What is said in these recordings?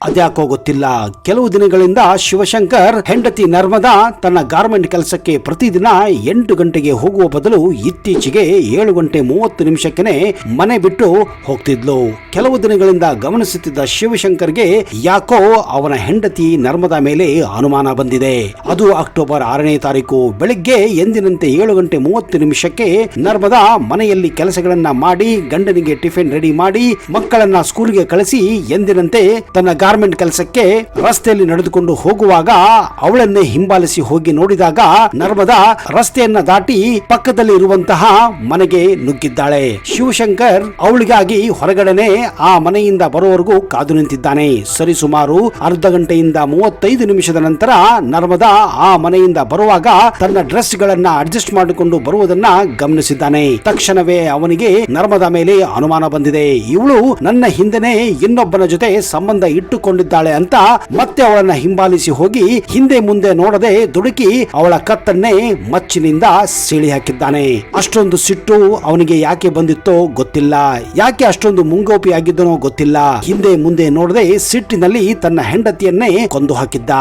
ಅದ್ಯಾಕೋ ಗೊತ್ತಿಲ್ಲ, ಕೆಲವು ದಿನಗಳಿಂದ ಶಿವಶಂಕರ್ ಹೆಂಡತಿ ನರ್ಮದಾ ತನ್ನ ಗಾರ್ಮೆಂಟ್ ಕೆಲಸಕ್ಕೆ ಪ್ರತಿದಿನ 8 ಗಂಟೆಗೆ ಹೋಗುವ ಬದಲು ಇತ್ತೀಚೆಗೆ 7 ಗಂಟೆ 30 ನಿಮಿಷಕ್ಕೆ ಮನೆ ಬಿಟ್ಟು ಹೋಗ್ತಿದ್ಲು. ಕೆಲವು ದಿನಗಳಿಂದ ಗಮನಿಸುತ್ತಿದ್ದ ಶಿವಶಂಕರ್ಗೆ ಯಾಕೋ ಅವನ ಹೆಂಡತಿ ನರ್ಮದಾ ಮೇಲೆ ಅನುಮಾನ ಬಂದಿದೆ. ಅದು ಅಕ್ಟೋಬರ್ 6ನೇ ತಾರೀಕು ಬೆಳಿಗ್ಗೆ ಎಂದಿನಂತೆ 7 ಗಂಟೆ 30 ನಿಮಿಷಕ್ಕೆ ನರ್ಮದಾ ಮನೆಯಲ್ಲಿ ಕೆಲಸಗಳನ್ನ ಮಾಡಿ ಗಂಡನಿಗೆ ಟಿಫಿನ್ ರೆಡಿ ಮಾಡಿ ಮಕ್ಕಳನ್ನ ಸ್ಕೂಲ್ಗೆ ಕಳಿಸಿ ಎಂದಿನಂತೆ ತನ್ನ ಗಾರ್ಮೆಂಟ್ ಕೆಲಸಕ್ಕೆ ರಸ್ತೆಯಲ್ಲಿ ನಡೆದುಕೊಂಡು ಹೋಗುವಾಗ ಅವಳನ್ನೇ ಹಿಂಬಾಲಿಸಿ ಹೋಗಿ ನೋಡಿದಾಗ ನರ್ಮದಾ ರಸ್ತೆಯನ್ನ ದಾಟಿ ಪಕ್ಕದಲ್ಲಿ ಇರುವಂತಹ ಮನೆಗೆ ನುಗ್ಗಿದ್ದಾಳೆ. ಶಿವಶಂಕರ್ ಅವಳಿಗಾಗಿ ಹೊರಗಡೆನೆ ಆ ಮನೆಯಿಂದ ಬರುವವರೆಗೂ ಕಾದು ನಿಂತಿದ್ದಾನೆ. ಸರಿಸುಮಾರು ಅರ್ಧ ಗಂಟೆಯಿಂದ 35 ನಿಮಿಷದ ನಂತರ ನರ್ಮದಾ ಆ ಮನೆಯಿಂದ ಬರುವಾಗ ತನ್ನ ಡ್ರೆಸ್ ಗಳನ್ನ ಅಡ್ಜಸ್ಟ್ ಮಾಡಿಕೊಂಡು ಬರುವುದನ್ನ ಗಮನಿಸಿದ್ದಾನೆ. ತಕ್ಷಣವೇ ಅವನಿಗೆ ನರ್ಮದಾ ಮೇಲೆ ಅನುಮಾನ ಬಂದಿದೆ. ಇವಳು ನನ್ನ ಹಿಂದೆನೆ ಇನ್ನೊಬ್ಬನ ಜೊತೆ ಸಂಬಂಧ ಇಟ್ಟುಕೊಂಡಿದ್ದಾಳೆ ಅಂತ ಮತ್ತೆ ಅವಳನ್ನ ಹಿಂಬಾಲಿಸಿ ಹೋಗಿ ಹಿಂದೆ ಮುಂದೆ ನೋಡದೆ ದುಡುಕಿ ಅವಳ ಕತ್ತನ್ನೇ ಮಚ್ಚಿನಿಂದ ಸೀಳಿ ಹಾಕಿದ್ದಾನೆ. ಅಷ್ಟೊಂದು ಸಿಟ್ಟು ಅವನಿಗೆ ಯಾಕೆ ಬಂದಿತ್ತೋ ಗೊತ್ತಿಲ್ಲ, ಯಾಕೆ ಅಷ್ಟೊಂದು ಮುಂಗೋಪಿ ಆಗಿದ್ದನೋ ಗೊತ್ತಿಲ್ಲ. ಹಿಂದೆ ಮುಂದೆ ನೋಡದೆ ಸಿಟ್ಟಿನಲ್ಲಿ ತನ್ನ ಹೆಂಡತಿಯನ್ನೇ ಕೊಂದು ಹಾಕಿದ್ದ.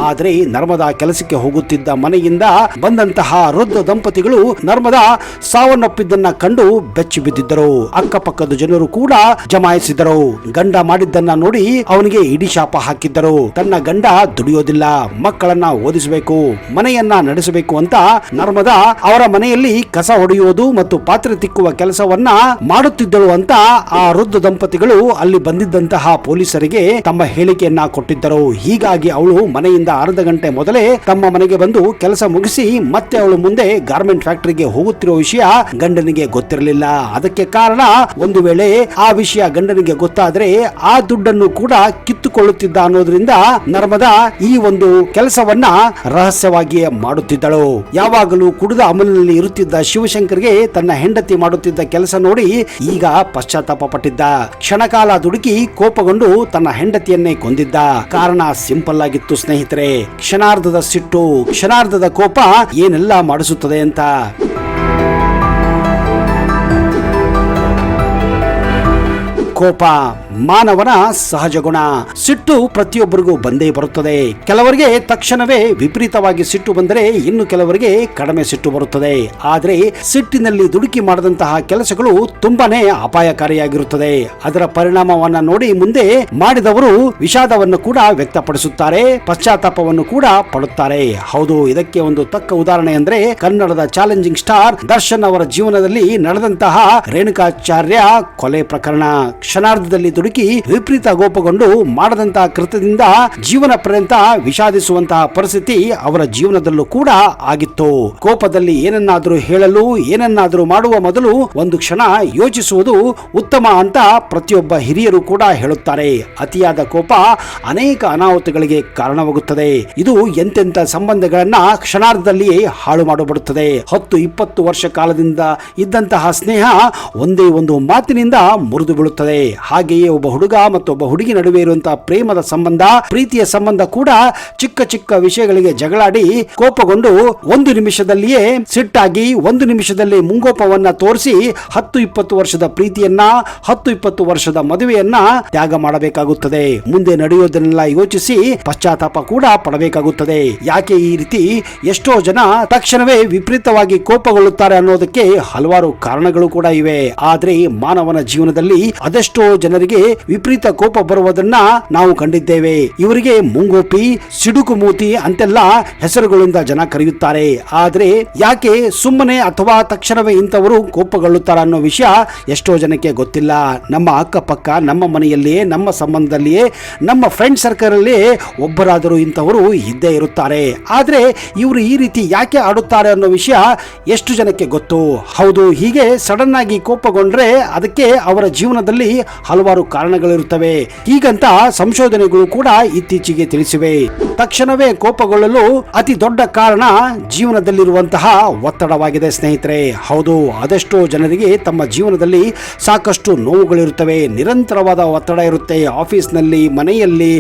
ಆದ್ರೆ ನರ್ಮದಾ ಕೆಲಸಕ್ಕೆ ಹೋಗುತ್ತಿದ್ದ ಮನೆಯಿಂದ ಬಂದಂತಹ ವೃದ್ಧ ದಂಪತಿಗಳು ನರ್ಮದಾ ಸಾವನ್ನಪ್ಪಿದ್ದನ್ನ ಕಂಡು ಬೆಚ್ಚಿ ಬಿದ್ದಿದ್ದರು. ಅಕ್ಕಪಕ್ಕದ ಜನರು ಕೂಡ ಜಮಾಯಿಸಿದರು. ಗಂಡ ಮಾಡಿದ್ದನ್ನ ನೋಡಿ ಅವನಿಗೆ ಇಡಿ ಶಾಪ ಹಾಕಿದ್ದರು. ತನ್ನ ಗಂಡ ದುಡಿಯೋದಿಲ್ಲ, ಮಕ್ಕಳನ್ನ ಓದಿಸಬೇಕು, ಮನೆಯನ್ನ ನಡೆಸಬೇಕು ಅಂತ ನರ್ಮದಾ ಅವರ ಮನೆಯಲ್ಲಿ ಕಸ ಹೊಡೆಯುವುದು ಮತ್ತು ಪಾತ್ರೆ ತಿಕ್ಕುವ ಕೆಲಸವನ್ನ ಮಾಡುತ್ತಿದ್ದಳು ಅಂತ ಆ ವೃದ್ಧ ದಂಪತಿಗಳು ಅಲ್ಲಿ ಬಂದಿದ್ದಂತಹ ಪೊಲೀಸರಿಗೆ ತಮ್ಮ ಹೇಳಿಕೆಯನ್ನ ಕೊಟ್ಟಿದ್ದರು. ಹೀಗಾಗಿ ಅವಳು ಮನೆಯಿಂದ ಅರ್ಧ ಗಂಟೆ ಮೊದಲೇ ತಮ್ಮ ಮನೆಗೆ ಬಂದು ಕೆಲಸ ಮುಗಿಸಿ ಮತ್ತೆ ಅವಳು ಮುಂದೆ ಗಾರ್ಮೆಂಟ್ ಫ್ಯಾಕ್ಟರಿಗೆ ಹೋಗುತ್ತಿರುವ ವಿಷಯ ಗಂಡನಿಗೆ ಗೊತ್ತಿರಲಿಲ್ಲ. ಅದಕ್ಕೆ ಕಾರಣ ಒಂದು ವೇಳೆ ಆ ವಿಷಯ ಗಂಡನಿಗೆ ಗೊತ್ತಾದ್ರೆ ಆ ದುಡ್ಡನ್ನು ಕೂಡ ಕಿತ್ತುಕೊಳ್ಳುತ್ತಿದ್ದ ಅನ್ನೋದ್ರಿಂದ ನರ್ಮದಾ ಈ ಒಂದು ಕೆಲಸವನ್ನ ರಹಸ್ಯವಾಗಿಯೇ ಮಾಡುತ್ತಿದ್ದಳು. ಯಾವಾಗಲೂ ಕುಡಿದ ಅಮಲಿನಲ್ಲಿ ಇರುತ್ತಿದ್ದ ಶಿವಶಂಕರ್ಗೆ ತನ್ನ ಹೆಂಡತಿ ಮಾಡುತ್ತಿದ್ದ ಕೆಲಸ ನೋಡಿ ಈಗ ಪಶ್ಚಾತ್ತಾಪ ಪಟ್ಟಿದ್ದ. ಕ್ಷಣಕಾಲ ದುಡುಕಿ ಕೋಪಗೊಂಡು ತನ್ನ ಹೆಂಡತಿಯನ್ನೇ ಕೊಂದಿದ್ದ. ಕಾರಣ ಸಿಂಪಲ್ ಆಗಿತ್ತು ಸ್ನೇಹಿತರೆ. ಕ್ಷಣಾರ್ಧದ ಸಿಟ್ಟು, ಕ್ಷಣಾರ್ಧದ ಕೋಪ ಏನೆಲ್ಲ ಮಾಡಿಸುತ್ತದೆ ಅಂತ. ಕೋಪ ಮಾನವನ ಸಹಜ ಗುಣ. ಸಿಟ್ಟು ಪ್ರತಿಯೊಬ್ಬರಿಗೂ ಬಂದೇ ಬರುತ್ತದೆ. ಕೆಲವರಿಗೆ ತಕ್ಷಣವೇ ವಿಪರೀತವಾಗಿ ಸಿಟ್ಟು ಬಂದರೆ ಇನ್ನು ಕೆಲವರಿಗೆ ಕಡಿಮೆ ಸಿಟ್ಟು ಬರುತ್ತದೆ. ಆದರೆ ಸಿಟ್ಟಿನಲ್ಲಿ ದುಡುಕಿ ಮಾಡದಂತಹ ಕೆಲಸಗಳು ತುಂಬಾನೇ ಅಪಾಯಕಾರಿಯಾಗಿರುತ್ತದೆ. ಅದರ ಪರಿಣಾಮವನ್ನ ನೋಡಿ ಮುಂದೆ ಮಾಡಿದವರು ವಿಷಾದವನ್ನು ಕೂಡ ವ್ಯಕ್ತಪಡಿಸುತ್ತಾರೆ, ಪಶ್ಚಾತ್ತಾಪವನ್ನು ಕೂಡ ಪಡುತ್ತಾರೆ. ಹೌದು, ಇದಕ್ಕೆ ಒಂದು ತಕ್ಕ ಉದಾಹರಣೆ ಅಂದ್ರೆ ಕನ್ನಡದ ಚಾಲೆಂಜಿಂಗ್ ಸ್ಟಾರ್ ದರ್ಶನ್ ಅವರ ಜೀವನದಲ್ಲಿ ನಡೆದಂತಹ ರೇಣುಕಾಚಾರ್ಯ ಕೊಲೆ ಪ್ರಕರಣ. ಕ್ಷಣಾರ್ಧದಲ್ಲಿ ದುಡುಕಿ ವಿಪರೀತ ಕೋಪಗೊಂಡು ಮಾಡದಂತಹ ಕೃತ್ಯದಿಂದ ಜೀವನ ಪರ್ಯಂತ ವಿಷಾದಿಸುವಂತಹ ಪರಿಸ್ಥಿತಿ ಅವರ ಜೀವನದಲ್ಲೂ ಕೂಡ ಆಗಿತ್ತು. ಕೋಪದಲ್ಲಿ ಏನನ್ನಾದರೂ ಹೇಳಲು ಏನನ್ನಾದರೂ ಮಾಡುವ ಮೊದಲು ಒಂದು ಕ್ಷಣ ಯೋಚಿಸುವುದು ಉತ್ತಮ ಅಂತ ಪ್ರತಿಯೊಬ್ಬ ಹಿರಿಯರು ಕೂಡ ಹೇಳುತ್ತಾರೆ. ಅತಿಯಾದ ಕೋಪ ಅನೇಕ ಅನಾಹುತಗಳಿಗೆ ಕಾರಣವಾಗುತ್ತದೆ. ಇದು ಎಂತೆಂಥ ಸಂಬಂಧಗಳನ್ನ ಕ್ಷಣಾರ್ಧದಲ್ಲಿಯೇ ಹಾಳು ಮಾಡಿಬಿಡುತ್ತದೆ. 10-20 ವರ್ಷ ಕಾಲದಿಂದ ಇದ್ದಂತಹ ಸ್ನೇಹ ಒಂದೇ ಒಂದು ಮಾತಿನಿಂದ ಮುರಿದು ಬೀಳುತ್ತದೆ. ಹಾಗೆಯೇ ಒಬ್ಬ ಹುಡುಗ ಮತ್ತು ಒಬ್ಬ ಹುಡುಗಿ ನಡುವೆ ಇರುವಂತಹ ಪ್ರೇಮದ ಸಂಬಂಧ, ಪ್ರೀತಿಯ ಸಂಬಂಧ ಕೂಡ ಚಿಕ್ಕ ಚಿಕ್ಕ ವಿಷಯಗಳಿಗೆ ಜಗಳಾಡಿ ಕೋಪಗೊಂಡು 1 ನಿಮಿಷದಲ್ಲಿಯೇ ಸಿಟ್ಟಾಗಿ 1 ನಿಮಿಷದಲ್ಲಿ ಮುಂಗೋಪವನ್ನ ತೋರಿಸಿ 10-20 ವರ್ಷದ ಪ್ರೀತಿಯನ್ನ 10-20 ವರ್ಷದ ಮದುವೆಯನ್ನ ತ್ಯಾಗ ಮಾಡಬೇಕಾಗುತ್ತದೆ. ಮುಂದೆ ನಡೆಯೋದನ್ನೆಲ್ಲ ಯೋಚಿಸಿ ಪಶ್ಚಾತ್ತಾಪ ಕೂಡ ಪಡಬೇಕಾಗುತ್ತದೆ. ಯಾಕೆ ಈ ರೀತಿ ಎಷ್ಟೋ ಜನ ತಕ್ಷಣವೇ ವಿಪರೀತವಾಗಿ ಕೋಪಗೊಳ್ಳುತ್ತಾರೆ ಅನ್ನೋದಕ್ಕೆ ಹಲವಾರು ಕಾರಣಗಳು ಕೂಡ ಇವೆ. ಆದ್ರೆ ಮಾನವನ ಜೀವನದಲ್ಲಿ ಅದೆಷ್ಟೋ ಜನರಿಗೆ ವಿಪರೀತ ಕೋಪ ಬರುವುದನ್ನ ನಾವು ಕಂಡಿದ್ದೇವೆ. ಇವರಿಗೆ ಮುಂಗೋಪಿ, ಸಿಡುಕು ಮೂತಿ ಅಂತೆಲ್ಲ ಹೆಸರುಗಳಿಂದ ಜನ ಕರೆಯುತ್ತಾರೆ. ಆದ್ರೆ ಯಾಕೆ ಸುಮ್ಮನೆ ಅಥವಾ ತಕ್ಷಣವೇ ಇಂಥವರು ಕೋಪಗೊಳ್ಳುತ್ತಾರೆ ಅನ್ನೋ ವಿಷಯ ಎಷ್ಟೋ ಜನಕ್ಕೆ ಗೊತ್ತಿಲ್ಲ. ನಮ್ಮ ಅಕ್ಕಪಕ್ಕ, ನಮ್ಮ ಮನೆಯಲ್ಲಿಯೇ, ನಮ್ಮ ಸಂಬಂಧದಲ್ಲಿಯೇ, ನಮ್ಮ ಫ್ರೆಂಡ್ ಸರ್ಕಲ್ ಅಲ್ಲಿ ಒಬ್ಬರಾದರೂ ಇಂಥವರು ಇದ್ದೇ ಇರುತ್ತಾರೆ. ಆದ್ರೆ ಇವರು ಈ ರೀತಿ ಯಾಕೆ ಆಡುತ್ತಾರೆ ಅನ್ನೋ ವಿಷಯ ಎಷ್ಟು ಜನಕ್ಕೆ ಗೊತ್ತು? ಹೌದು, ಹೀಗೆ ಸಡನ್ ಆಗಿ ಕೋಪಗೊಂಡ್ರೆ ಅದಕ್ಕೆ ಅವರ ಜೀವನದಲ್ಲಿ ಹಲವಾರು ಕಾರಣಗಳಿರುತ್ತವೆ. ಹೀಗಂತ ಸಂಶೋಧನೆಗಳು ಕೂಡ ಇತ್ತೀಚೆಗೆ ತಿಳಿಸಿವೆ. ತಕ್ಷಣವೇ ಕೋಪಗೊಳ್ಳಲು ಅತಿ ದೊಡ್ಡ ಕಾರಣ ಜೀವನದಲ್ಲಿರುವಂತಹ ಒತ್ತಡವಾಗಿದೆ ಸ್ನೇಹಿತರೆ. ಹೌದು, ಅದೆಷ್ಟೋ ಜನರಿಗೆ ತಮ್ಮ ಜೀವನದಲ್ಲಿ ಸಾಕಷ್ಟು ನೋವುಗಳಿರುತ್ತವೆ. ನಿರಂತರವಾದ ಒತ್ತಡ ಇರುತ್ತೆ. ಆಫೀಸ್ನಲ್ಲಿ, ಮನೆಯಲ್ಲಿ,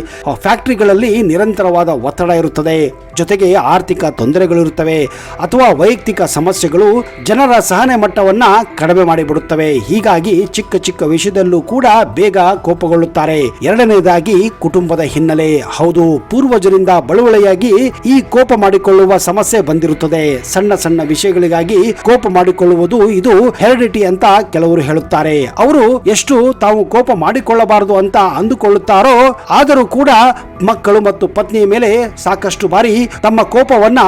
ಫ್ಯಾಕ್ಟರಿಗಳಲ್ಲಿ ನಿರಂತರವಾದ ಒತ್ತಡ ಇರುತ್ತದೆ. ಜೊತೆಗೆ ಆರ್ಥಿಕ ತೊಂದರೆಗಳಿರುತ್ತವೆ ಅಥವಾ ವೈಯಕ್ತಿಕ ಸಮಸ್ಯೆಗಳು ಜನರ ಸಹನೆ ಮಟ್ಟವನ್ನ ಕಡಿಮೆ ಮಾಡಿಬಿಡುತ್ತವೆ. ಹೀಗಾಗಿ ಚಿಕ್ಕ ಚಿಕ್ಕ ವಿಷಯದಲ್ಲೂ ಕೂಡ ಬೇಗ ಕೋಪಗೊಳ್ಳುತ್ತಾರೆ. ಎರಡನೇದಾಗಿ ಕುಟುಂಬದ ಹಿನ್ನೆಲೆ. ಹೌದು, ಪೂರ್ವಜರಿಂದ ಬಳುವಳಿಯಾಗಿ ಈ ಕೋಪ ಮಾಡಿಕೊಳ್ಳುವ ಸಮಸ್ಯೆ ಬಂದಿರುತ್ತದೆ. ಸಣ್ಣ ಸಣ್ಣ ವಿಷಯಗಳಿಗಾಗಿ ಕೋಪ ಮಾಡಿಕೊಳ್ಳುವುದು ಇದು ಹೆರಿಡಿಟಿ ಅಂತ ಕೆಲವರು ಹೇಳುತ್ತಾರೆ. ಅವರು ಎಷ್ಟು ತಾವು ಕೋಪ ಮಾಡಿಕೊಳ್ಳಬಾರದು ಅಂತ ಅಂದುಕೊಳ್ಳುತ್ತಾರೋ ಆದರೂ ಕೂಡ ಮಕ್ಕಳು ಮತ್ತು ಪತ್ನಿಯ ಮೇಲೆ ಸಾಕಷ್ಟು ಬಾರಿ ತಮ್ಮ ಕೋಪವನ್ನ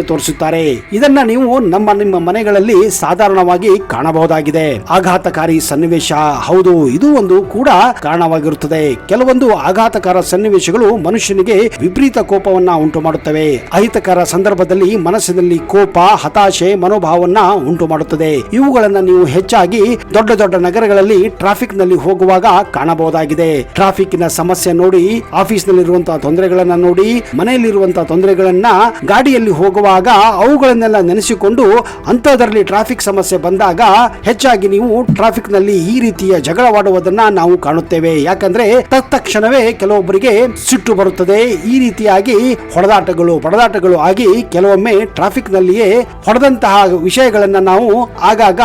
ತೋರಿಸುತ್ತಾರೆ. ಇದನ್ನ ನೀವು ನಿಮ್ಮ ಮನೆಗಳಲ್ಲಿ ಸಾಧಾರಣವಾಗಿ ಕಾಣಬಹುದಾಗಿದೆ. ಆಘಾತಕಾರಿ ಸನ್ನಿವೇಶ, ಹೌದು, ಇದು ಒಂದು ಕೂಡ ಕಾರಣವಾಗಿರುತ್ತದೆ. ಕೆಲವೊಂದು ಆಘಾತಕಾರ ಸನ್ನಿವೇಶಗಳು ಮನುಷ್ಯನಿಗೆ ವಿಪರೀತ ಕೋಪವನ್ನ ಉಂಟು ಮಾಡುತ್ತವೆ. ಅಹಿತಕರ ಸಂದರ್ಭದಲ್ಲಿ ಮನಸ್ಸಿನಲ್ಲಿ ಕೋಪ, ಹತಾಶೆ ಮನೋಭಾವವನ್ನ ಉಂಟು ಮಾಡುತ್ತದೆ. ಇವುಗಳನ್ನ ನೀವು ಹೆಚ್ಚಾಗಿ ದೊಡ್ಡ ದೊಡ್ಡ ನಗರಗಳಲ್ಲಿ ಟ್ರಾಫಿಕ್ ನಲ್ಲಿ ಹೋಗುವಾಗ ಕಾಣಬಹುದಾಗಿದೆ. ಟ್ರಾಫಿಕ್ನ ಸಮಸ್ಯೆ ನೋಡಿ, ಆಫೀಸ್ ನಲ್ಲಿರುವಂತಹ ತೊಂದರೆಗಳನ್ನ ನೋಡಿ, ಮನೆಯಲ್ಲಿರುವಂತಹ ತೊಂದರೆಗಳನ್ನ ಗಾಡಿಯಲ್ಲಿ ಹೋಗುವಾಗ ಅವುಗಳನ್ನೆಲ್ಲ ನೆನೆಸಿಕೊಂಡು ಅಂತಹದರಲ್ಲಿ ಟ್ರಾಫಿಕ್ ಸಮಸ್ಯೆ ಬಂದಾಗ ಹೆಚ್ಚಾಗಿ ನೀವು ಟ್ರಾಫಿಕ್ ನಲ್ಲಿ ಈ ರೀತಿಯ ಜಗಳವಾಡುವುದನ್ನ ನಾವು ಕಾಣುತ್ತೇವೆ. ಯಾಕಂದ್ರೆ ತತ್ಕ್ಷಣವೇ ಕೆಲವೊಬ್ಬರಿಗೆ ಸಿಟ್ಟು ಬರುತ್ತದೆ. ಈ ರೀತಿಯಾಗಿ ಹೊಡೆದಾಟಗಳು ಆಗಿ ಕೆಲವೊಮ್ಮೆ ಟ್ರಾಫಿಕ್ ನಲ್ಲಿಯೇ ಹೊಡೆದಂತಹ ವಿಷಯಗಳನ್ನ ನಾವು ಆಗಾಗ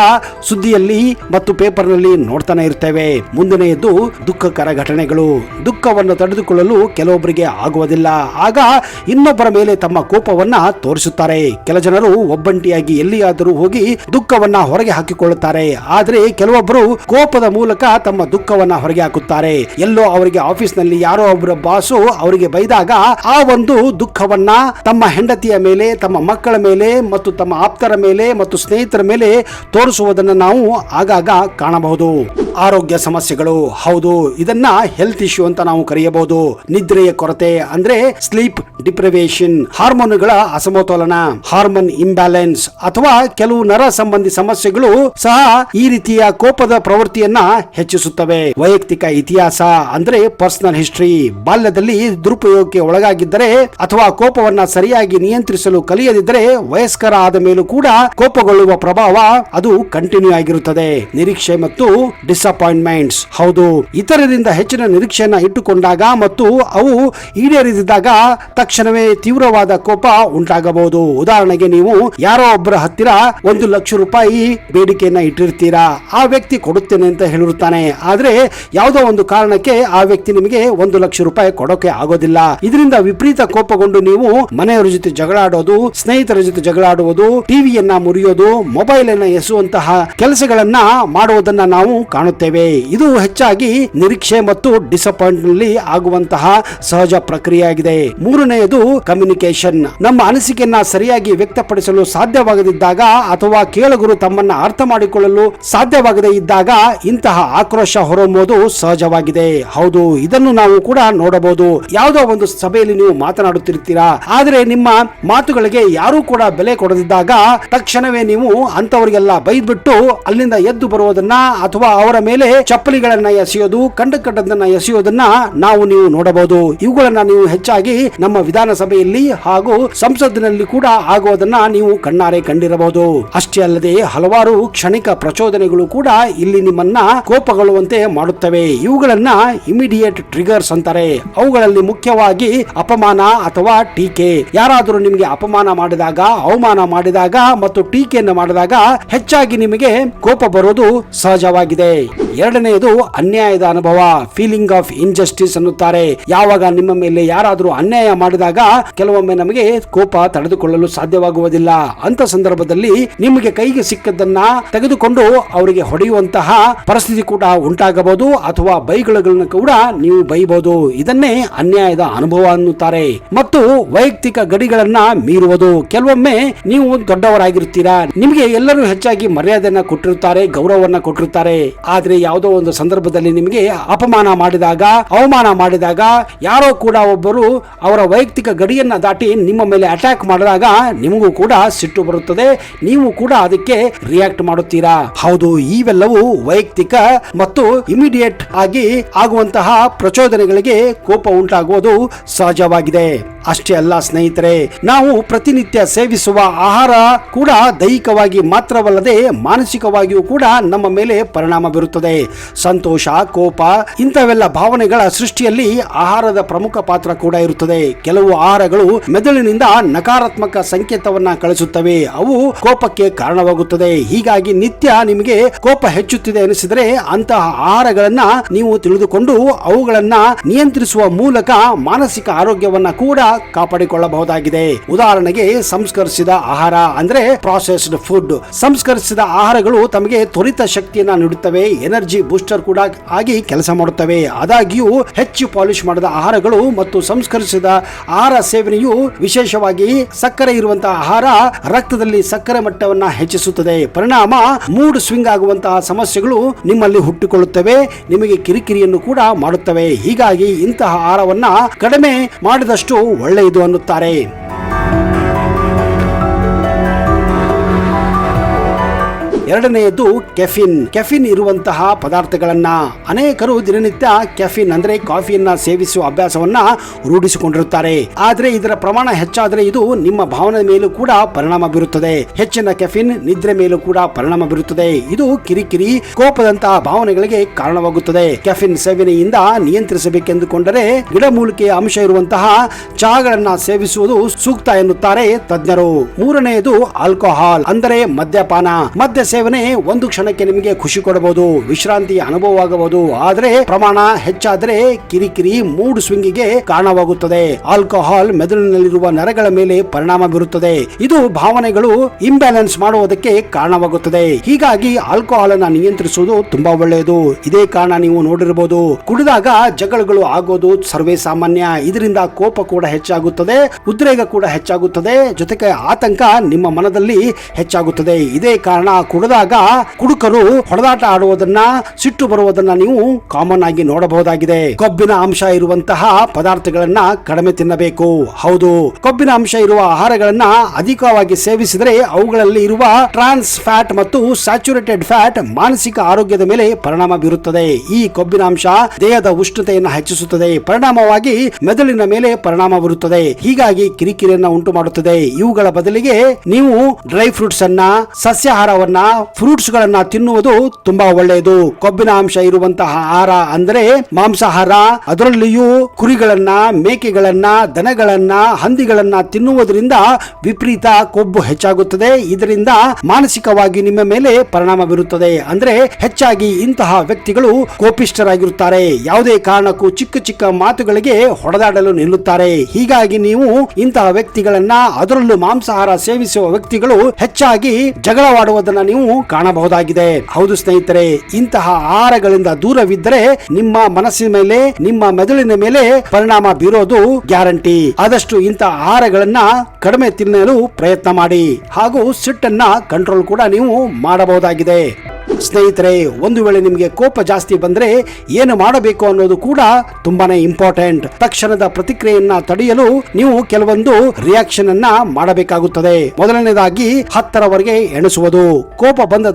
ಸುದ್ದಿಯಲ್ಲಿ ಮತ್ತು ಪೇಪರ್ ನಲ್ಲಿ ನೋಡ್ತಾನೆ ಇರ್ತೇವೆ. ಮುಂದಿನೆಯದು ದುಃಖಕರ ಘಟನೆಗಳು. ದುಃಖವನ್ನು ತಡೆದುಕೊಳ್ಳಲು ಕೆಲವೊಬ್ಬರಿಗೆ ಆಗುವುದಿಲ್ಲ. ಆಗ ಇನ್ನೊಬ್ಬರ ಮೇಲೆ ತಮ್ಮ ಕೋಪವನ್ನ ತೋರಿಸುತ್ತಾರೆ. ಕೆಲ ಜನರು ಒಬ್ಬಂಟಿಯಾಗಿ ಎಲ್ಲಿಯಾದರೂ ಹೋಗಿ ದುಃಖವನ್ನ ಹೊರಗೆ ಹಾಕಿಕೊಳ್ಳುತ್ತಾರೆ. ಆದರೆ ಕೆಲವೊಬ್ಬರು ಕೋಪದ ಮೂಲಕ ತಮ್ಮ ದುಃಖವನ್ನ ಹೊರಗೆ ಹಾಕುತ್ತಾರೆ. ಎಲ್ಲೋ ಅವರಿಗೆ ಆಫೀಸ್ ನಲ್ಲಿ ಯಾರೋ ಒಬ್ಬರ ಬಾಸು ಅವರಿಗೆ ಬೈದಾಗ ಆ ಒಂದು ದುಃಖವನ್ನ ತಮ್ಮ ಹೆಂಡತಿಯ ಮೇಲೆ, ತಮ್ಮ ಮಕ್ಕಳ ಮೇಲೆ ಮತ್ತು ತಮ್ಮ ಆಪ್ತರ ಮೇಲೆ ಮತ್ತು ಸ್ನೇಹಿತರ ಮೇಲೆ ತೋರಿಸುವುದನ್ನು ನಾವು ಆಗಾಗ ಕಾಣಬಹುದು. ಆರೋಗ್ಯ ಸಮಸ್ಯೆಗಳು, ಹೌದು, ಇದನ್ನ ಹೆಲ್ತ್ ಇಶ್ಯೂ ಅಂತ ನಾವು ಕರೆಯಬಹುದು. ನಿದ್ರೆಯ ಕೊರತೆ ಅಂದ್ರೆ ಸ್ಲೀಪ್ ಡಿಪ್ರಿವೇಶನ್, ಹಾರ್ಮೋನುಗಳ ಅಸಮತೋಲನ, ಹಾರ್ಮೋನ್ ಇಂಬ್ಯಾಲೆನ್ಸ್ ಅಥವಾ ಕೆಲವು ನರ ಸಂಬಂಧಿ ಸಮಸ್ಯೆಗಳು ಸಹ ಈ ರೀತಿಯ ಕೋಪದ ಪ್ರವೃತ್ತಿಯನ್ನ ಹೆಚ್ಚಿಸುತ್ತವೆ. ವೈಯಕ್ತಿಕ ಇತಿಹಾಸ ಅಂದ್ರೆ ಪರ್ಸನಲ್ ಹಿಸ್ಟರಿ. ಬಾಲ್ಯದಲ್ಲಿ ದುರುಪಯೋಗಕ್ಕೆ ಒಳಗಾಗಿದ್ದರೆ ಅಥವಾ ಕೋಪವನ್ನ ಸರಿಯಾಗಿ ನಿಯಂತ್ರಿಸಲು ಕಲಿಯದಿದ್ದರೆ ವಯಸ್ಕರ ಆದ ಮೇಲೂ ಕೂಡ ಕೋಪಗೊಳ್ಳುವ ಪ್ರಭಾವ ಅದು ಕಂಟಿನ್ಯೂ ಆಗಿರುತ್ತದೆ. ನಿರೀಕ್ಷೆ ಮತ್ತು ಡಿಸಪಾಯಿಂಟ್ಮೆಂಟ್ಸ್, ಹೌದು, ಇತರರಿಂದ ಹೆಚ್ಚಿನ ನಿರೀಕ್ಷೆಯನ್ನ ಇಟ್ಟುಕೊಂಡಾಗ ಮತ್ತು ಅವು ಈಡೇರಿದಾಗ ತಕ್ಷಣವೇ ತೀವ್ರವಾದ ಕೋಪ ಉಂಟಾಗಬಹುದು. ಉದಾಹರಣೆಗೆ, ನೀವು ಯಾರೋ ಒಬ್ಬರ ಹತ್ತಿರ 1 ಲಕ್ಷ ರೂಪಾಯಿ ಬೇಡಿಕೆಯನ್ನ ಇಟ್ಟಿರ್ತೀರಾ. ಆ ವ್ಯಕ್ತಿ ಕೊಡುತ್ತೇನೆ ಅಂತ ಹೇಳಿರುತ್ತಾನೆ. ಆದ್ರೆ ಯಾವುದೋ ಒಂದು ಕಾರಣಕ್ಕೆ ಆ ವ್ಯಕ್ತಿ ನಿಮಗೆ 1 ಲಕ್ಷ ರೂಪಾಯಿ ಕೊಡೋಕೆ ಆಗೋದಿಲ್ಲ. ಇದರಿಂದ ವಿಪರೀತ ಕೋಪಗೊಂಡು ನೀವು ಮನೆಯವರ ಜೊತೆ ಜಗಳಾಡೋದು, ಸ್ನೇಹಿತರ ಜೊತೆ ಜಗಳಾಡುವುದು, ಟಿವಿಯನ್ನ ಮುರಿಯೋದು, ಮೊಬೈಲ್ ಅನ್ನ ಎಸೆಯುವಂತಹ ಕೆಲಸಗಳನ್ನ ಮಾಡುವುದನ್ನ ನಾವು ಕಾಣುತ್ತೇವೆ. ಇದು ಹೆಚ್ಚಾಗಿ ನಿರೀಕ್ಷೆ ಮತ್ತು ಡಿಸಪಾಯಿಂಟ್ ನಲ್ಲಿ ಆಗುವಂತಹ ಸಹಜ ಪ್ರಕ್ರಿಯೆಯಾಗಿದೆ. ಮೂರನೆಯದು ಕಮ್ಯುನಿಕೇಶನ್. ನಮ್ಮ ಅನಿಸಿಕೆಯನ್ನ ಸರಿಯಾಗಿ ವ್ಯಕ್ತಪಡಿಸಲು ಸಾಧ್ಯವಾಗದಿದ್ದಾಗ ಅಥವಾ ಕೇಳುಗರು ತಮ್ಮನ್ನ ಅರ್ಥ ಮಾಡಿಕೊಳ್ಳಲು ಸಾಧ್ಯವಾಗದೇ ಇದ್ದಾಗ ಇಂತಹ ಆಕ್ರೋಶ ಹೊರಹೊಮ್ಮುವುದು ಸಹಜವಾಗಿದೆ. ಹೌದು, ಇದನ್ನು ನಾವು ಕೂಡ ನೋಡಬಹುದು. ಯಾವುದೋ ಒಂದು ಸಭೆಯಲ್ಲಿ ನೀವು ಮಾತನಾಡುತ್ತಿರ್ತೀರಾ, ಆದರೆ ನಿಮ್ಮ ಮಾತುಗಳಿಗೆ ಯಾರೂ ಕೂಡ ಬೆಲೆ ಕೊಡದಿದ್ದಾಗ ತಕ್ಷಣವೇ ನೀವು ಅಂತವರಿಗೆಲ್ಲ ಬೈದ್ಬಿಟ್ಟು ಅಲ್ಲಿಂದ ಎದ್ದು ಬರುವುದನ್ನ ಅಥವಾ ಅವರ ಮೇಲೆ ಚಪ್ಪಲಿಗಳನ್ನ ಎಸೆಯೋದು, ಕಂಡದನ್ನ ಎಸೆಯೋದನ್ನ ನೀವು ನೋಡಬಹುದು. ಇವುಗಳನ್ನ ನೀವು ಹೆಚ್ಚಾಗಿ ನಮ್ಮ ವಿಧಾನಸಭೆಯಲ್ಲಿ ಹಾಗೂ ಸಂಸತ್ತಿನಲ್ಲಿ ಕೂಡ ಆಗುವುದನ್ನ ನೀವು ಕಣ್ಣಾರೆ ಕಂಡಿರಬಹುದು. ಅಷ್ಟೇ ಅಲ್ಲದೆ ಹಲವಾರು ಕ್ಷಣಿಕ ಪ್ರಚೋದನೆಗಳು ಕೂಡ ಇಲ್ಲಿ ನಿಮ್ಮನ್ನ ಕೋಪಗೊಳ್ಳುವಂತೆ ಮಾಡುತ್ತವೆ. ಇವುಗಳನ್ನ ಇಮಿಡಿಯೇಟ್ ಟ್ರಿಗರ್ಸ್ ಅಂತಾರೆ. ಅವುಗಳಲ್ಲಿ ಮುಖ್ಯವಾಗಿ ಅಪಮಾನ ಅಥವಾ ಟೀಕೆ. ಯಾರಾದರೂ ನಿಮಗೆ ಅಪಮಾನ ಮಾಡಿದಾಗ, ಅವಮಾನ ಮಾಡಿದಾಗ ಮತ್ತು ಟೀಕೆಯನ್ನು ಮಾಡಿದಾಗ ಹೆಚ್ಚಾಗಿ ನಿಮಗೆ ಕೋಪ ಬರೋದು ಸಹಜವಾಗಿದೆ. ಎರಡನೆಯದು ಅನ್ಯಾಯದ ಅನುಭವ, ಫೀಲಿಂಗ್ ಆಫ್ ಇನ್ಜಸ್ಟಿಸ್ ಅನ್ನುತ್ತಾರೆ. ಯಾವಾಗ ನಿಮ್ಮ ಮೇಲೆ ಯಾರಾದರೂ ಅನ್ಯಾಯ ಮಾಡಿದಾಗ ಕೆಲವೊಮ್ಮೆ ನಮಗೆ ಕೋಪ ತಡೆದುಕೊಳ್ಳಲು ಸಾಧ್ಯವಾಗುವುದಿಲ್ಲ. ಅಂತ ಸಂದರ್ಭದಲ್ಲಿ ನಿಮಗೆ ಕೈಗೆ ಸಿಕ್ಕದನ್ನ ತೆಗೆದುಕೊಂಡು ಅವರಿಗೆ ಹೊಡೆಯುವಂತಹ ಪರಿಸ್ಥಿತಿ ಕೂಡ ಉಂಟಾಗಬಹುದು ಅಥವಾ ಬೈಗಳನ್ನು ಕೂಡ ನೀವು ಬೈಬಹುದು. ಇದನ್ನೇ ಅನ್ಯಾಯದ ಅನುಭವ ಅನ್ನುತ್ತಾರೆ. ಮತ್ತು ವೈಯಕ್ತಿಕ ಗಡಿಗಳನ್ನ ಮೀರುವುದು. ಕೆಲವೊಮ್ಮೆ ನೀವು ದೊಡ್ಡವರಾಗಿರ್ತೀರಾ, ನಿಮಗೆ ಎಲ್ಲರೂ ಹೆಚ್ಚಾಗಿ ಮರ್ಯಾದೆಯನ್ನ ಕೊಟ್ಟಿರುತ್ತಾರೆ, ಗೌರವವನ್ನ ಕೊಟ್ಟಿರುತ್ತಾರೆ. ಆದ್ರೆ ಯಾವುದೋ ಒಂದು ಸಂದರ್ಭದಲ್ಲಿ ನಿಮಗೆ ಅಪಮಾನ ಮಾಡಿದಾಗ, ಅವಮಾನ ಮಾಡಿದಾಗ ಯಾರೋ ಕೂಡ ಒಬ್ಬರು ಅವರ ವೈಯಕ್ತಿಕ ಗಡಿಯನ್ನ ದಾಟಿ ನಿಮ್ಮ ಮೇಲೆ ಅಟ್ಯಾಕ್ ಮಾಡಿದಾಗ ನಿಮಗೂ ಕೂಡ ಸಿಟ್ಟು ಬರುತ್ತದೆ. ನೀವು ಕೂಡ ಅದಕ್ಕೆ ರಿಯಾಕ್ಟ್ ಮಾಡುತ್ತೀರಾ. ಹೌದು, ಇವೆಲ್ಲವೂ ವೈಯಕ್ತಿಕ ಮತ್ತು ಇಮಿಡಿಯೇಟ್ ಆಗಿ ಆಗುವಂತಹ ಪ್ರಚೋದನೆಗಳಿಗೆ ಕೋಪ ಉಂಟಾಗುವುದು ಸಹಜವಾಗಿದೆ. ಅಷ್ಟೇ ಅಲ್ಲ ಸ್ನೇಹಿತರೆ, ನಾವು ಪ್ರತಿನಿತ್ಯ ಸೇವಿಸುವ ಆಹಾರ ಕೂಡ ದೈಹಿಕವಾಗಿ ಮಾತ್ರವಲ್ಲದೆ ಮಾನಸಿಕವಾಗಿಯೂ ಕೂಡ ನಮ್ಮ ಮೇಲೆ ಪರಿಣಾಮ ಬೀರುತ್ತದೆ. ಸಂತೋಷ, ಕೋಪ ಇಂಥವೆಲ್ಲ ಭಾವನೆಗಳ ಸೃಷ್ಟಿಯಲ್ಲಿ ಆಹಾರ ಆಹಾರದ ಪ್ರಮುಖ ಪಾತ್ರ ಕೂಡ ಇರುತ್ತದೆ. ಕೆಲವು ಆಹಾರಗಳು ಮೆದುಳಿನಿಂದ ನಕಾರಾತ್ಮಕ ಸಂಕೇತವನ್ನ ಕಳಿಸುತ್ತವೆ, ಅವು ಕೋಪಕ್ಕೆ ಕಾರಣವಾಗುತ್ತದೆ. ಹೀಗಾಗಿ ನಿತ್ಯ ನಿಮಗೆ ಕೋಪ ಹೆಚ್ಚುತ್ತಿದೆ ಎನಿಸಿದರೆ ಅಂತಹ ಆಹಾರಗಳನ್ನ ನೀವು ತಿಳಿದುಕೊಂಡು ಅವುಗಳನ್ನ ನಿಯಂತ್ರಿಸುವ ಮೂಲಕ ಮಾನಸಿಕ ಆರೋಗ್ಯವನ್ನ ಕೂಡ ಕಾಪಾಡಿಕೊಳ್ಳಬಹುದಾಗಿದೆ. ಉದಾಹರಣೆಗೆ ಸಂಸ್ಕರಿಸಿದ ಆಹಾರ ಅಂದ್ರೆ ಪ್ರಾಸೆಸ್ಡ್ ಫುಡ್. ಸಂಸ್ಕರಿಸಿದ ಆಹಾರಗಳು ತಮಗೆ ತ್ವರಿತ ಶಕ್ತಿಯನ್ನ ನೀಡುತ್ತವೆ, ಎನರ್ಜಿ ಬೂಸ್ಟರ್ ಕೂಡ ಆಗಿ ಕೆಲಸ ಮಾಡುತ್ತವೆ. ಆದಾಗ್ಯೂ ಹೆಚ್ಚು ಪಾಲಿಶ್ ಮಾಡಿದ ಆಹಾರಗಳು ಮತ್ತು ಸಂಸ್ಕರಿಸಿದ ಆಹಾರ ಸೇವನೆಯು, ವಿಶೇಷವಾಗಿ ಸಕ್ಕರೆ ಇರುವಂತಹ ಆಹಾರ, ರಕ್ತದಲ್ಲಿ ಸಕ್ಕರೆ ಮಟ್ಟವನ್ನ ಹೆಚ್ಚಿಸುತ್ತದೆ. ಪರಿಣಾಮ ಮೂಡ್ ಸ್ವಿಂಗ್ ಆಗುವಂತಹ ಸಮಸ್ಯೆಗಳು ನಿಮ್ಮಲ್ಲಿ ಹುಟ್ಟಿಕೊಳ್ಳುತ್ತವೆ, ನಿಮಗೆ ಕಿರಿಕಿರಿಯನ್ನು ಕೂಡ ಮಾಡುತ್ತವೆ. ಹೀಗಾಗಿ ಇಂತಹ ಆಹಾರವನ್ನ ಕಡಿಮೆ ಮಾಡಿದಷ್ಟು ಒಳ್ಳೆಯದು ಅನ್ನುತ್ತಾರೆ. ಎರಡನೆಯದು ಕೆಫಿನ್. ಕೆಫಿನ್ ಇರುವಂತಹ ಪದಾರ್ಥಗಳನ್ನ ಅನೇಕರು ದಿನನಿತ್ಯ ಕೆಫಿನ್ ಅಂದ್ರೆ ಕಾಫಿಯನ್ನ ಸೇವಿಸುವ ಅಭ್ಯಾಸವನ್ನ ರೂಢಿಸಿಕೊಂಡಿರುತ್ತಾರೆ. ಆದ್ರೆ ಇದರ ಪ್ರಮಾಣ ಹೆಚ್ಚಾದರೆ ಇದು ನಿಮ್ಮ ಭಾವನೆ ಮೇಲೂ ಕೂಡ ಪರಿಣಾಮ ಬೀರುತ್ತದೆ. ಹೆಚ್ಚಿನ ಕೆಫಿನ್ ನಿದ್ರೆ ಮೇಲೂ ಕೂಡ ಪರಿಣಾಮ ಬೀರುತ್ತದೆ. ಇದು ಕಿರಿಕಿರಿ, ಕೋಪದಂತಹ ಭಾವನೆಗಳಿಗೆ ಕಾರಣವಾಗುತ್ತದೆ. ಕೆಫಿನ್ ಸೇವನೆಯಿಂದ ನಿಯಂತ್ರಿಸಬೇಕೆಂದುಕೊಂಡರೆ ಗಿಡಮೂಲಿಕೆಯ ಅಂಶ ಇರುವಂತಹ ಚಹಾಗಳನ್ನ ಸೇವಿಸುವುದು ಸೂಕ್ತ ಎನ್ನುತ್ತಾರೆ ತಜ್ಞರು. ಮೂರನೆಯದು ಆಲ್ಕೋಹಾಲ್ ಅಂದರೆ ಮದ್ಯಪಾನ. ಮದ್ಯ ಸೇವನೆ ಒಂದು ಕ್ಷಣಕ್ಕೆ ನಿಮಗೆ ಖುಷಿ ಕೊಡಬಹುದು, ವಿಶ್ರಾಂತಿಯ ಅನುಭವವಾಗಬಹುದು. ಆದರೆ ಪ್ರಮಾಣ ಹೆಚ್ಚಾದರೆ ಕಿರಿಕಿರಿ, ಮೂಡ್ ಸ್ವಿಂಗಿಗೆ ಕಾರಣವಾಗುತ್ತದೆ. ಆಲ್ಕೋಹಾಲ್ ಮೆದುಳಿನಲ್ಲಿರುವ ನರಗಳ ಮೇಲೆ ಪರಿಣಾಮ ಬೀರುತ್ತದೆ. ಇದು ಭಾವನೆಗಳು ಇಂಬ್ಯಾಲೆನ್ಸ್ ಮಾಡುವುದಕ್ಕೆ ಕಾರಣವಾಗುತ್ತದೆ. ಹೀಗಾಗಿ ಆಲ್ಕೋಹಾಲ್ ಅನ್ನು ನಿಯಂತ್ರಿಸುವುದು ತುಂಬಾ ಒಳ್ಳೆಯದು. ಇದೇ ಕಾರಣ ನೀವು ನೋಡಿರಬಹುದು, ಕುಡಿದಾಗ ಜಗಳಗಳು ಆಗೋದು ಸರ್ವೇ ಸಾಮಾನ್ಯ. ಇದರಿಂದ ಕೋಪ ಕೂಡ ಹೆಚ್ಚಾಗುತ್ತದೆ, ಉದ್ರೇಕ ಕೂಡ ಹೆಚ್ಚಾಗುತ್ತದೆ, ಜೊತೆಗೆ ಆತಂಕ ನಿಮ್ಮ ಮನದಲ್ಲಿ ಹೆಚ್ಚಾಗುತ್ತದೆ. ಇದೇ ಕಾರಣ ಕುಡಿದಾಗ ಕುಡುಕರು ಹೊಡೆದಾಟ ಆಡುವುದನ್ನ, ಸಿಟ್ಟು ಬರುವುದನ್ನ ನೀವು ಕಾಮನ್ ಆಗಿ ನೋಡಬಹುದಾಗಿದೆ. ಕೊಬ್ಬಿನ ಅಂಶ ಇರುವಂತಹ ಪದಾರ್ಥಗಳನ್ನ ಕಡಿಮೆ ತಿನ್ನಬೇಕು. ಹೌದು, ಕೊಬ್ಬಿನ ಅಂಶ ಇರುವ ಆಹಾರಗಳನ್ನ ಅಧಿಕವಾಗಿ ಸೇವಿಸಿದರೆ ಅವುಗಳಲ್ಲಿ ಇರುವ ಟ್ರಾನ್ಸ್ ಫ್ಯಾಟ್ ಮತ್ತು ಸ್ಯಾಚುರೇಟೆಡ್ ಫ್ಯಾಟ್ ಮಾನಸಿಕ ಆರೋಗ್ಯದ ಮೇಲೆ ಪರಿಣಾಮ ಬೀರುತ್ತದೆ. ಈ ಕೊಬ್ಬಿನ ಅಂಶ ದೇಹದ ಉಷ್ಣತೆಯನ್ನು ಹೆಚ್ಚಿಸುತ್ತದೆ, ಪರಿಣಾಮವಾಗಿ ಮೆದುಳಿನ ಮೇಲೆ ಪರಿಣಾಮ ಬೀರುತ್ತದೆ. ಹೀಗಾಗಿ ಕಿರಿಕಿರಿಯನ್ನ ಉಂಟು ಮಾಡುತ್ತದೆ. ಇವುಗಳ ಬದಲಿಗೆ ನೀವು ಡ್ರೈ ಫ್ರೂಟ್ಸ್ ಅನ್ನ, ಸಸ್ಯಾಹಾರವನ್ನ, ಫ್ರೂಟ್ಸ್ ಗಳನ್ನ ತಿನ್ನುವುದು ತುಂಬಾ ಒಳ್ಳೆಯದು. ಕೊಬ್ಬಿನ ಅಂಶ ಇರುವಂತಹ ಆಹಾರ ಅಂದರೆ ಮಾಂಸಾಹಾರ, ಅದರಲ್ಲಿಯೂ ಕುರಿಗಳನ್ನ, ಮೇಕೆಗಳನ್ನ, ದನಗಳನ್ನ, ಹಂದಿಗಳನ್ನ ತಿನ್ನುವುದರಿಂದ ವಿಪರೀತ ಕೊಬ್ಬು ಹೆಚ್ಚಾಗುತ್ತದೆ. ಇದರಿಂದ ಮಾನಸಿಕವಾಗಿ ನಿಮ್ಮ ಮೇಲೆ ಪರಿಣಾಮ ಬೀರುತ್ತದೆ. ಅಂದ್ರೆ ಹೆಚ್ಚಾಗಿ ಇಂತಹ ವ್ಯಕ್ತಿಗಳು ಕೋಪಿಷ್ಠರಾಗಿರುತ್ತಾರೆ. ಯಾವುದೇ ಕಾರಣಕ್ಕೂ ಚಿಕ್ಕ ಚಿಕ್ಕ ಮಾತುಗಳಿಗೆ ಹೊಡೆದಾಡಲು ನಿಲ್ಲುತ್ತಾರೆ. ಹೀಗಾಗಿ ನೀವು ಇಂತಹ ವ್ಯಕ್ತಿಗಳನ್ನ, ಅದರಲ್ಲೂ ಮಾಂಸಾಹಾರ ಸೇವಿಸುವ ವ್ಯಕ್ತಿಗಳು ಹೆಚ್ಚಾಗಿ ಜಗಳವಾಡುವುದನ್ನ ನೀವು ಕಾಣಬಹುದಾಗಿದೆ. ಹೌದು ಸ್ನೇಹಿತರೆ, ಇಂತಹ ಆಹಾರಗಳಿಂದ ದೂರವಿದ್ದರೆ ನಿಮ್ಮ ಮನಸ್ಸಿನ ಮೇಲೆ, ನಿಮ್ಮ ಮೆದುಳಿನ ಮೇಲೆ ಪರಿಣಾಮ ಬೀರೋದು ಗ್ಯಾರಂಟಿ. ಆದಷ್ಟು ಇಂತಹ ಆಹಾರಗಳನ್ನ ಕಡಿಮೆ ತಿನ್ನಲು ಪ್ರಯತ್ನ ಮಾಡಿ. ಹಾಗೂ ಸಿಟ್ಟನ್ನ ಕಂಟ್ರೋಲ್ ಕೂಡ ನೀವು ಮಾಡಬಹುದಾಗಿದೆ. ಸ್ನೇಹಿತರೆ, ಒಂದು ವೇಳೆ ನಿಮಗೆ ಕೋಪ ಜಾಸ್ತಿ ಬಂದ್ರೆ ಏನು ಮಾಡಬೇಕು ಅನ್ನೋದು ಕೂಡ ತುಂಬಾನೇ ಇಂಪಾರ್ಟೆಂಟ್. ತಕ್ಷಣದ ಪ್ರತಿಕ್ರಿಯೆಯನ್ನ ತಡೆಯಲು ನೀವು ಕೆಲವೊಂದು ರಿಯಾಕ್ಷನ್ ಅನ್ನ ಮಾಡಬೇಕಾಗುತ್ತದೆ. ಮೊದಲನೇದಾಗಿ 10ರವರೆಗೆ ಎಣಿಸುವುದು. ಕೋಪ ಬಂದ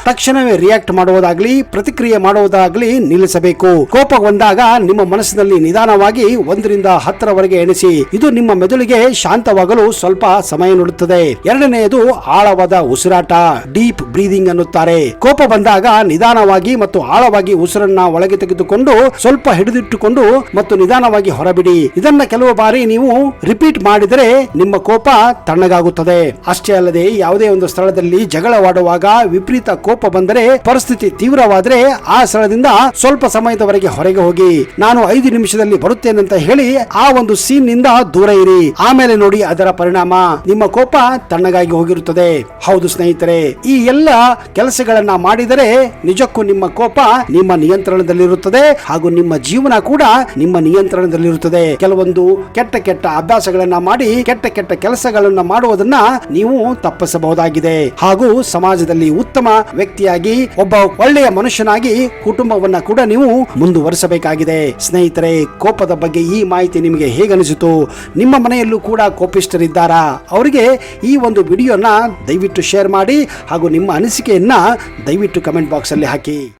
ತಕ್ಷಣವೇ ರಿಯಾಕ್ಟ್ ಮಾಡುವುದಾಗ್ಲಿ, ಪ್ರತಿಕ್ರಿಯೆ ಮಾಡುವುದಾಗ್ಲಿ ನಿಲ್ಲಿಸಬೇಕು. ಕೋಪ ಬಂದಾಗ ನಿಮ್ಮ ಮನಸ್ಸಿನಲ್ಲಿ ನಿಧಾನವಾಗಿ 1ರಿಂದ 10ರವರೆಗೆ ಎಣಿಸಿ. ಇದು ನಿಮ್ಮ ಮೆದುಳಿಗೆ ಶಾಂತವಾಗಲು ಸ್ವಲ್ಪ ಸಮಯ ನೀಡುತ್ತದೆ. ಎರಡನೆಯದು ಆಳವಾದ ಉಸಿರಾಟ, ಡೀಪ್ ಬ್ರೀದಿಂಗ್ ಅನ್ನುತ್ತಾರೆ. ಕೋಪ ಬಂದಾಗ ನಿಧಾನವಾಗಿ ಮತ್ತು ಆಳವಾಗಿ ಉಸಿರನ್ನ ಒಳಗೆ ತೆಗೆದುಕೊಂಡು ಸ್ವಲ್ಪ ಹಿಡಿದಿಟ್ಟುಕೊಂಡು ಮತ್ತು ನಿಧಾನವಾಗಿ ಹೊರಬಿಡಿ. ಇದನ್ನ ಕೆಲವು ಬಾರಿ ನೀವು ರಿಪೀಟ್ ಮಾಡಿದರೆ ನಿಮ್ಮ ಕೋಪ ತಣ್ಣಗಾಗುತ್ತದೆ. ಅಷ್ಟೇ ಅಲ್ಲದೆ ಯಾವುದೇ ಒಂದು ಸ್ಥಳದಲ್ಲಿ ಜಗಳವಾಡುವಾಗ ವಿಪರೀತ ಕೋಪ ಬಂದರೆ, ಪರಿಸ್ಥಿತಿ ತೀವ್ರವಾದರೆ ಆ ಸ್ಥಳದಿಂದ ಸ್ವಲ್ಪ ಸಮಯದವರೆಗೆ ಹೊರಗೆ ಹೋಗಿ, ನಾನು 5 ನಿಮಿಷದಲ್ಲಿ ಬರುತ್ತೇನೆ ಅಂತ ಹೇಳಿ ಆ ಒಂದು ಸೀನ್ ನಿಂದ ದೂರ ಇರಿ. ಆಮೇಲೆ ನೋಡಿ ಅದರ ಪರಿಣಾಮ, ನಿಮ್ಮ ಕೋಪ ತಣ್ಣಗಾಗಿ ಹೋಗಿರುತ್ತದೆ. ಹೌದು ಸ್ನೇಹಿತರೆ, ಈ ಎಲ್ಲ ಕೆಲಸಗಳನ್ನ ಮಾಡಿದರೆ ನಿಜಕ್ಕೂ ನಿಮ್ಮ ಕೋಪ ನಿಮ್ಮ ನಿಯಂತ್ರಣದಲ್ಲಿರುತ್ತದೆ ಹಾಗೂ ನಿಮ್ಮ ಜೀವನ ಕೂಡ ನಿಮ್ಮ ನಿಯಂತ್ರಣದಲ್ಲಿರುತ್ತದೆ. ಕೆಲವೊಂದು ಕೆಟ್ಟ ಅಭ್ಯಾಸಗಳನ್ನ ಮಾಡಿ ಕೆಟ್ಟ ಕೆಲಸಗಳನ್ನ ಮಾಡುವುದನ್ನ ನೀವು ತಪ್ಪಿಸಬಹುದಾಗಿದೆ. ಹಾಗೂ ಸಮಾಜದಲ್ಲಿ ಉತ್ತಮ ವ್ಯಕ್ತಿಯಾಗಿ, ಒಬ್ಬ ಒಳ್ಳೆಯ ಮನುಷ್ಯನಾಗಿ ಕುಟುಂಬವನ್ನ ಕೂಡ ನೀವು ಮುಂದುವರಿಸಬೇಕಾಗಿದೆ. ಸ್ನೇಹಿತರೆ, ಕೋಪದ ಬಗ್ಗೆ ಈ ಮಾಹಿತಿ ನಿಮಗೆ ಹೇಗನಿಸಿತು? ನಿಮ್ಮ ಮನೆಯಲ್ಲೂ ಕೂಡ ಕೋಪಿಷ್ಠರಿದ್ದಾರಾ? ಅವರಿಗೆ ಈ ಒಂದು ವಿಡಿಯೋನ ದಯವಿಟ್ಟು ಶೇರ್ ಮಾಡಿ ಹಾಗೂ ನಿಮ್ಮ ಅನಿಸಿಕೆಯನ್ನ ದಯವಿಟ್ಟು ಕಮೆಂಟ್ ಬಾಕ್ಸ್ ಅಲ್ಲಿ ಹಾಕಿ.